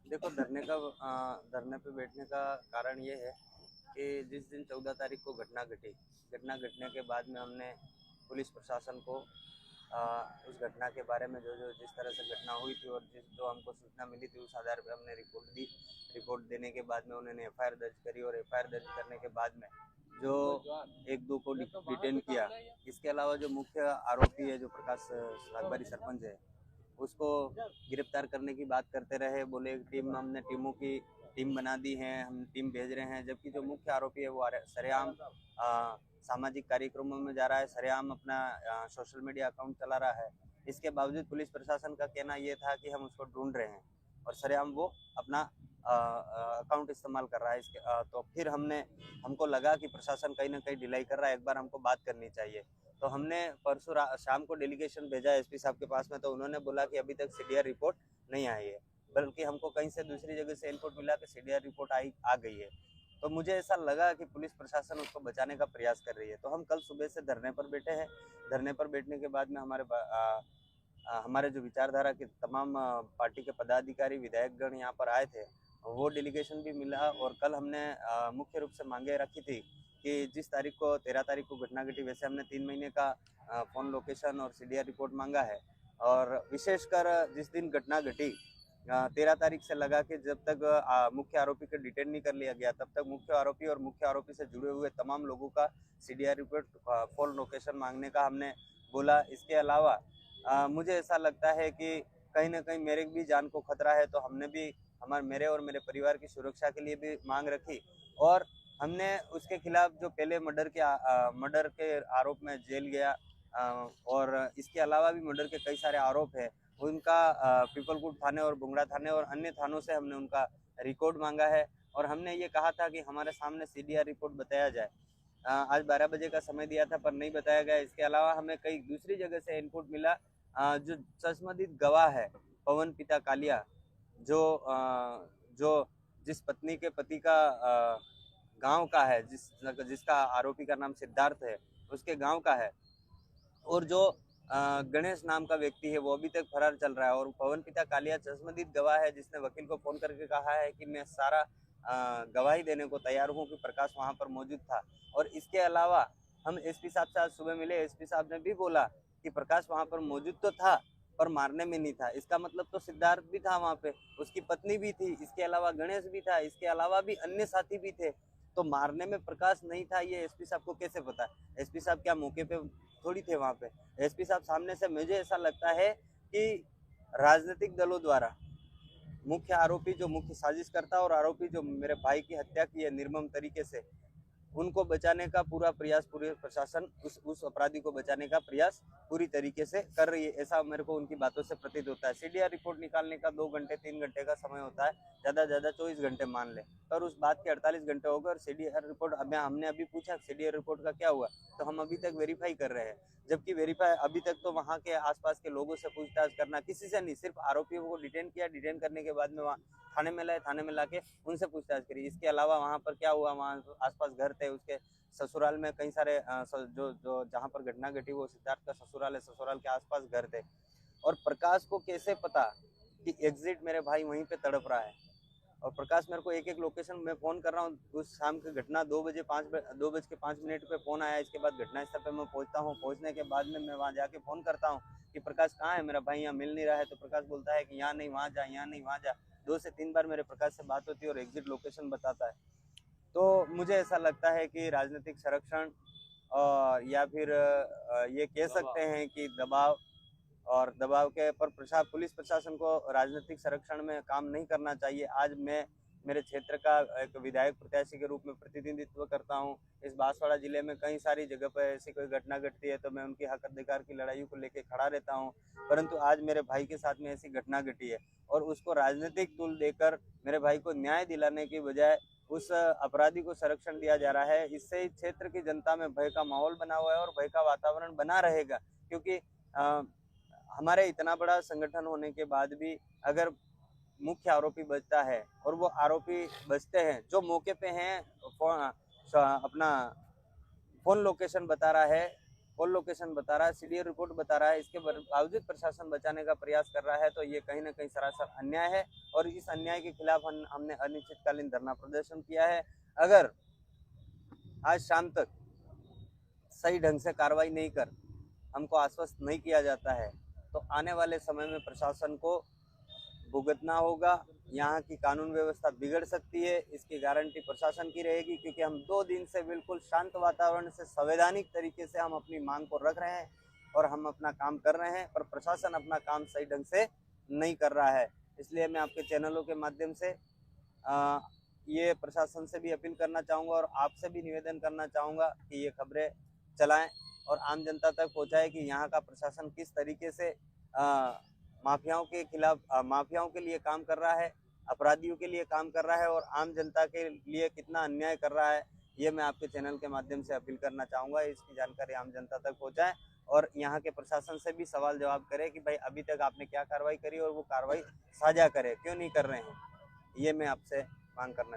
देखो, धरने पे बैठने का कारण ये है कि जिस दिन 14 तारीख को घटना घटने के बाद में हमने पुलिस प्रशासन को उस घटना के बारे में जो जिस तरह से घटना हुई थी और जो हमको सूचना मिली थी, उस आधार पे हमने रिपोर्ट दी। रिपोर्ट देने के बाद में उन्होंने एफआईआर दर्ज करी और एफआईआर दर्ज करने के बाद में जो एक दो को डिटेन किया। इसके अलावा जो मुख्य आरोपी है, जो प्रकाश सागबारी सरपंच है, उसको गिरफ्तार करने की बात करते रहे। बोले हमने टीमों की टीम बना दी है, हम टीम भेज रहे हैं। जबकि जो मुख्य आरोपी है वो सरेआम सामाजिक कार्यक्रमों में जा रहा है, सरेआम अपना सोशल मीडिया अकाउंट चला रहा है। इसके बावजूद पुलिस प्रशासन का कहना ये था कि हम उसको ढूंढ रहे हैं और सरेआम वो अपना अकाउंट इस्तेमाल कर रहा है। तो फिर हमको लगा कि प्रशासन कहीं ना कहीं ढिलाई कर रहा है, एक बार हमको बात करनी चाहिए। तो हमने परसों शाम को डेलीगेशन भेजा एसपी साहब के पास में। तो उन्होंने बोला कि अभी तक सीडीआर रिपोर्ट नहीं आई है, बल्कि हमको कहीं से दूसरी जगह से इनपुट मिला कि सीडीआर रिपोर्ट आ गई है। तो मुझे ऐसा लगा कि पुलिस प्रशासन उसको बचाने का प्रयास कर रही है। तो हम कल सुबह से धरने पर बैठे हैं। धरने पर बैठने के बाद में हमारे जो विचारधारा के तमाम पार्टी के पदाधिकारी विधायकगण यहाँ पर आए थे, वो डेलीगेशन भी मिला। और कल हमने मुख्य रूप से मांगे रखी थी कि जिस तारीख को 13 तारीख को घटना घटी, वैसे हमने 3 महीने का फोन लोकेशन और सीडीआर रिपोर्ट मांगा है। और विशेषकर जिस दिन घटना घटी 13 तारीख से लगा कि जब तक मुख्य आरोपी को डिटेन नहीं कर लिया गया, तब तक मुख्य आरोपी और मुख्य आरोपी से जुड़े हुए तमाम लोगों का सीडीआर रिपोर्ट फोन लोकेशन मांगने का हमने बोला। इसके अलावा मुझे ऐसा लगता है कि कहीं ना कहीं मेरे भी जान को खतरा है, तो हमने भी मेरे और मेरे परिवार की सुरक्षा के लिए भी मांग रखी। और हमने उसके खिलाफ जो पहले मर्डर के आरोप में जेल गया, और इसके अलावा भी मर्डर के कई सारे आरोप है, उनका पीपलकुट थाने और बुंगड़ा थाने और अन्य थानों से हमने उनका रिकॉर्ड मांगा है। और हमने ये कहा था कि हमारे सामने सीडीआर रिपोर्ट बताया जाए। आज 12 बजे का समय दिया था पर नहीं बताया गया। इसके अलावा हमें कई दूसरी जगह से इनपुट मिला। जो संबंधित गवाह है पवन पिता कालिया, जो जिस पत्नी के पति का गांव का है, जिसका आरोपी का नाम सिद्धार्थ है, उसके गांव का है। और जो गणेश नाम का व्यक्ति है वो अभी तक फरार चल रहा है। और पवन पिता कालिया चश्मदीद गवाह है, जिसने वकील को फोन करके कहा है कि मैं सारा गवाही देने को तैयार हूँ कि प्रकाश वहां पर मौजूद था। और इसके अलावा हम एसपी साहब से आज सुबह मिले। एसपी साहब ने भी बोला कि प्रकाश वहां पर मौजूद तो था पर मारने में नहीं था। इसका मतलब तो सिद्धार्थ भी था वहां पे, उसकी पत्नी भी थी, इसके अलावा गणेश भी था, इसके अलावा भी अन्य साथी भी थे। तो मारने में प्रकाश नहीं था, ये एसपी साहब को कैसे पता? एसपी साहब क्या मौके पे थोड़ी थे वहां पे? एसपी साहब सामने से, मुझे ऐसा लगता है कि राजनीतिक दलों द्वारा मुख्य आरोपी, जो मुख्य साजिश करता और आरोपी जो मेरे भाई की हत्या की है निर्मम तरीके से, उनको बचाने का पूरा प्रयास, पूरे प्रशासन उस अपराधी को बचाने का प्रयास पूरी तरीके से कर रही है, ऐसा मेरे को उनकी बातों से प्रतीत होता है। सीडीआर रिपोर्ट निकालने का 2 घंटे 3 घंटे का समय होता है, ज्यादा ज्यादा 24 घंटे मान ले, पर उस बात के 48 घंटे हो गए। और सीडीआर रिपोर्ट हमने अभी पूछा सीडीआर रिपोर्ट का क्या हुआ, तो हम अभी तक वेरीफाई कर रहे हैं। जबकि वेरीफाई अभी तक तो वहाँ के आसपास के लोगों से पूछताछ करना, किसी से नहीं, सिर्फ आरोपियों को डिटेन किया, डिटेन करने के बाद में वहाँ थाने में लाए, थाने में लाके उनसे पूछताछ करी। इसके अलावा वहाँ पर क्या हुआ, वहाँ आसपास घर थे, उसके ससुराल में कई सारे जो जो जहाँ पर घटना घटी वो सिद्धार्थ का ससुराल है, ससुराल के आसपास घर थे। और प्रकाश को कैसे पता कि एग्जिट मेरे भाई वहीं पे तड़प रहा है? और प्रकाश मेरे को एक एक लोकेशन में फोन कर रहा हूँ। उस शाम की घटना 2 बज के 5 मिनट पे फोन आया। इसके बाद घटनास्थल पे मैं पहुंचता हूँ। पहुंचने के बाद में मैं वहाँ जाके फोन करता हूँ कि प्रकाश कहाँ है, मेरा भाई यहाँ मिल नहीं रहा है। तो प्रकाश बोलता है कि यहाँ नहीं वहाँ जा, यहाँ नहीं वहाँ जा। 2 से 3 बार मेरे प्रकाश से बात होती है और एग्जिट लोकेशन बताता है। तो मुझे ऐसा लगता है कि राजनीतिक संरक्षण, या फिर ये कह सकते हैं कि दबाव, और दबाव के पर पुलिस प्रशासन को राजनीतिक संरक्षण में काम नहीं करना चाहिए। आज मैं मेरे क्षेत्र का एक विधायक प्रत्याशी के रूप में प्रतिनिधित्व करता हूं। इस बांसवाड़ा जिले में कई सारी जगह पर ऐसी कोई घटना घटती है तो मैं उनकी हक अधिकार की लड़ाइयों को लेकर खड़ा रहता हूं। परंतु आज मेरे भाई के साथ में ऐसी घटना घटी है और उसको राजनीतिक टूल देकर मेरे भाई को न्याय दिलाने की बजाय उस अपराधी को संरक्षण दिया जा रहा है। इससे इस क्षेत्र की जनता में भय का माहौल बना हुआ है और भय का वातावरण बना रहेगा, क्योंकि हमारे इतना बड़ा संगठन होने के बाद भी अगर मुख्य आरोपी बचता है और वो आरोपी बचते हैं जो मौके पे हैं, अपना फोन लोकेशन बता रहा है, कॉल लोकेशन बता रहा है, सीडीओ रिपोर्ट बता रहा है, इसके बावजूद प्रशासन बचाने का प्रयास कर रहा है, तो ये कहीं ना कहीं सरासर अन्याय है। और इस अन्याय के खिलाफ हमने अनिश्चितकालीन धरना प्रदर्शन किया है। अगर आज शाम तक सही ढंग से कार्रवाई नहीं कर हमको आश्वस्त नहीं किया जाता है तो आने वाले समय में प्रशासन को भुगतना होगा। यहाँ की कानून व्यवस्था बिगड़ सकती है, इसकी गारंटी प्रशासन की रहेगी, क्योंकि हम 2 दिन से बिल्कुल शांत वातावरण से संवैधानिक तरीके से हम अपनी मांग को रख रहे हैं और हम अपना काम कर रहे हैं, पर प्रशासन अपना काम सही ढंग से नहीं कर रहा है। इसलिए मैं आपके चैनलों के माध्यम से ये प्रशासन से भी अपील करना चाहूँगा और आपसे भी निवेदन करना चाहूँगा कि ये खबरें चलाएं और आम जनता तक पहुँचाएं कि यहाँ का प्रशासन किस तरीके से माफियाओं के खिलाफ, माफियाओं के लिए काम कर रहा है, अपराधियों के लिए काम कर रहा है और आम जनता के लिए कितना अन्याय कर रहा है। ये मैं आपके चैनल के माध्यम से अपील करना चाहूँगा। इसकी जानकारी आम जनता तक पहुँचाएं और यहाँ के प्रशासन से भी सवाल जवाब करें कि भाई अभी तक आपने क्या कार्रवाई करी और वो कार्रवाई साझा करें, क्यों नहीं कर रहे हैं। ये मैं आपसे मांग करना